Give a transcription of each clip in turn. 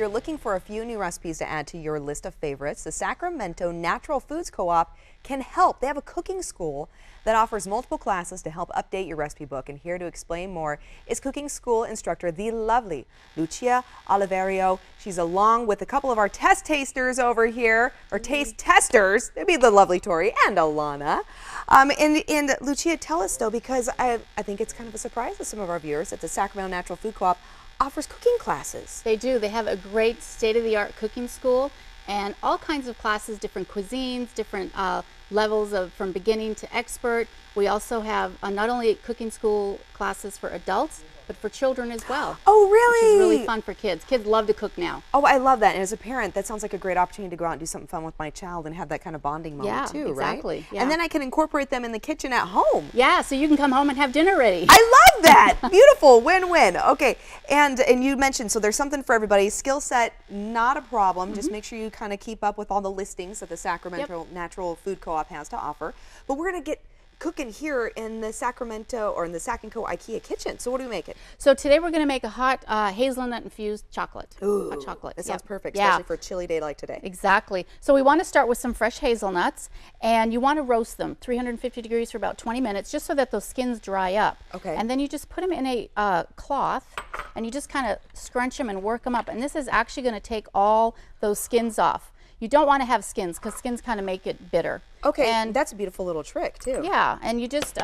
you're looking for a few new recipes to add to your list of favorites, the Sacramento Natural Foods Co-op can help. They have a cooking school that offers multiple classes to help update your recipe book. And here to explain more is cooking school instructor, the lovely Lucia Oliverio. She's along with a couple of our test tasters over here, or taste testers. It'd be the lovely Tori and Alana. And Lucia, tell us though, because I think it's kind of a surprise to some of our viewers that the Sacramento Natural Food Co-op offers cooking classes. They do. They have a great state-of-the-art cooking school and all kinds of classes, different cuisines, different levels of from beginning to expert. We also have not only cooking school classes for adults, but for children as well. Oh, really? Which is really fun for kids. Kids love to cook now. Oh, I love that. And as a parent, that sounds like a great opportunity to go out and do something fun with my child and have that kind of bonding moment too, exactly, right? yeah. And then I can incorporate them in the kitchen at home. Yeah, so you can come home and have dinner ready. I love that. Beautiful. Win-win. Okay. And you mentioned, so there's something for everybody. Skill set, not a problem. Just make sure you kind of keep up with all the listings that the Sacramento Natural Food Co-op has to offer. But we're going to get cooking here in the Sacramento or in the Sac & Co IKEA kitchen. So what do we make it? So today we're going to make a hot hazelnut infused chocolate. Ooh, hot chocolate. That sounds perfect, especially for a chilly day like today. Exactly. So we want to start with some fresh hazelnuts, and you want to roast them 350 degrees for about 20 minutes just so that those skins dry up. Okay. And then you just put them in a cloth and you just kind of scrunch them and work them up. And this is actually going to take all those skins off. You don't want to have skins because skins kind of make it bitter. Okay, and that's a beautiful little trick too. Yeah, and you just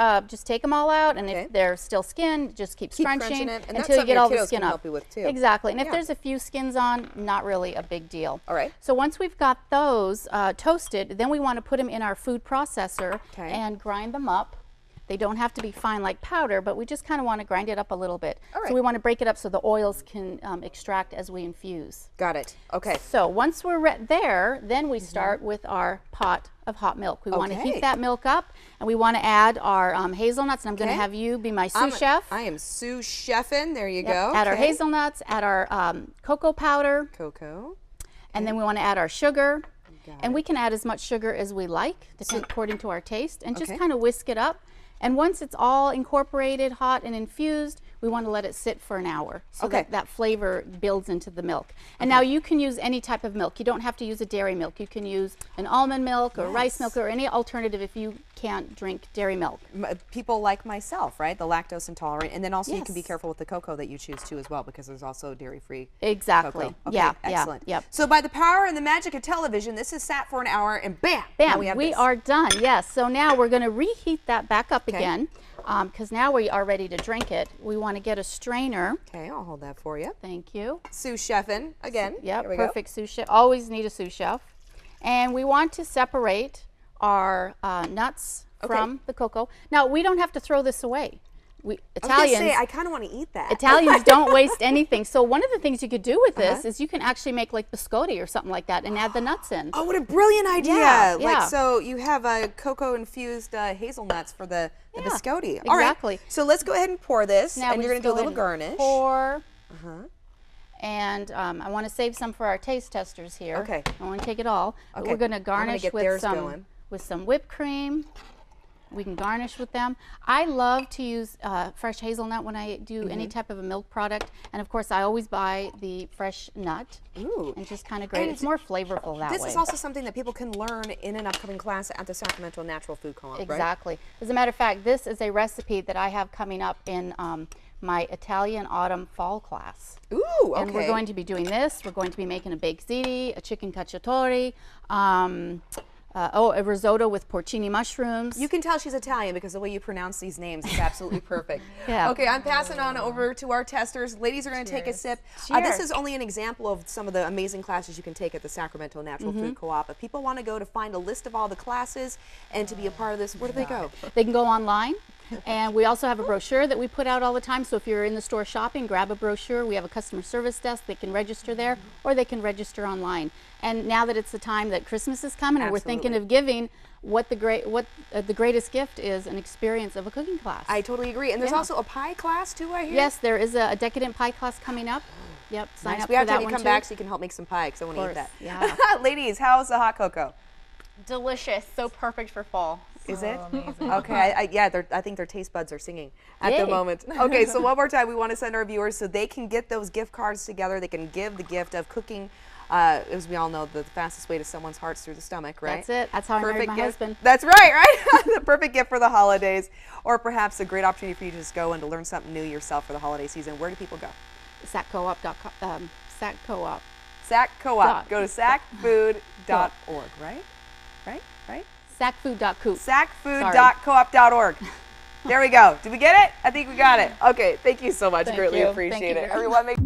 take them all out, and if they're still skinned, just keep scrunching it, and until you get all the kiddos skin can up. help you with too. Exactly, and if there's a few skins on, not really a big deal. All right. So once we've got those toasted, then we want to put them in our food processor and grind them up. They don't have to be fine like powder, but we just kind of want to grind it up a little bit. All right. So we want to break it up so the oils can extract as we infuse. Got it. Okay. So once we're there, then we start with our pot of hot milk. We want to heat that milk up, and we want to add our hazelnuts, and I'm going to have you be my sous chef. I am sous chefing. There you go. Add our hazelnuts, add our cocoa powder. Cocoa. And then we want to add our sugar. And we can add as much sugar as we like, according to our taste, and just kind of whisk it up. And once it's all incorporated, hot and infused, we want to let it sit for an hour so that that flavor builds into the milk. And now you can use any type of milk. You don't have to use a dairy milk. You can use an almond milk or rice milk or any alternative if you can't drink dairy milk. People like myself, right? The lactose intolerant. And then also you can be careful with the cocoa that you choose too as well, because there's also dairy-free cocoa. Okay, excellent. Yep. So by the power and the magic of television, this is sat for an hour and bam! Bam, we are done, yes. So now we're going to reheat that back up again, because now we are ready to drink it. We want to get a strainer. Okay, I'll hold that for you. Thank you. Sous chefing again. Yep, perfect sous chef. Always need a sous chef. And we want to separate our nuts from the cocoa. Now, we don't have to throw this away. I kind of want to eat that. Italians don't waste anything. So one of the things you could do with this is you can actually make like biscotti or something like that and add the nuts in. Oh, what a brilliant idea. Yeah, like, so you have cocoa-infused hazelnuts for the biscotti. Exactly. All right, so let's go ahead and pour this, now and you're going to do a little garnish. Pour. And I want to save some for our taste testers here. Okay. I want to take it all. But we're going to garnish with some whipped cream. We can garnish with them. I love to use fresh hazelnut when I do any type of a milk product. And of course, I always buy the fresh nut. Ooh. And just kind of grate. It's more flavorful that way. This is also something that people can learn in an upcoming class at the Sacramento Natural Food Co-op, Exactly. As a matter of fact, this is a recipe that I have coming up in my Italian autumn fall class. Ooh, okay. And we're going to be doing this. We're going to be making a baked ziti, a chicken cacciatore, a risotto with porcini mushrooms. You can tell she's Italian because the way you pronounce these names is absolutely perfect. Okay, I'm passing on over to our testers. Ladies are going to take a sip. This is only an example of some of the amazing classes you can take at the Sacramento Natural Food Co-op. If people want to go to find a list of all the classes and to be a part of this, where do they go? They can go online. And we also have a brochure that we put out all the time. So if you're in the store shopping, grab a brochure. We have a customer service desk. They can register there, or they can register online. And now that it's the time that Christmas is coming, and we're thinking of giving, the greatest gift is an experience of a cooking class. I totally agree. And there's also a pie class too, I hear? Yes, there is a decadent pie class coming up. Yep, sign up we have for that to one come back so you can help make some pie, because I want to eat that. Yeah. Ladies, how's the hot cocoa? Delicious, so perfect for fall. Is it? amazing. Okay, I think their taste buds are singing at the Yay. moment. Okay, so one more time, we want to send our viewers so they can get those gift cards together. They can give the gift of cooking. As we all know, the fastest way to someone's heart's through the stomach, right? That's it. That's how I married my gift. husband. That's right? The perfect gift for the holidays, or perhaps a great opportunity for you to just go and to learn something new yourself for the holiday season. Where do people go? SACcoop.com. SAC Co-op. SAC Co-op. Go to sacfood.org, right? Right? SACfood.coop. Sacfood.coop.org. There we go. Did we get it? I think we got it. Okay, thank you so much. Thank Greatly you. appreciate Thank you it. very Everyone, make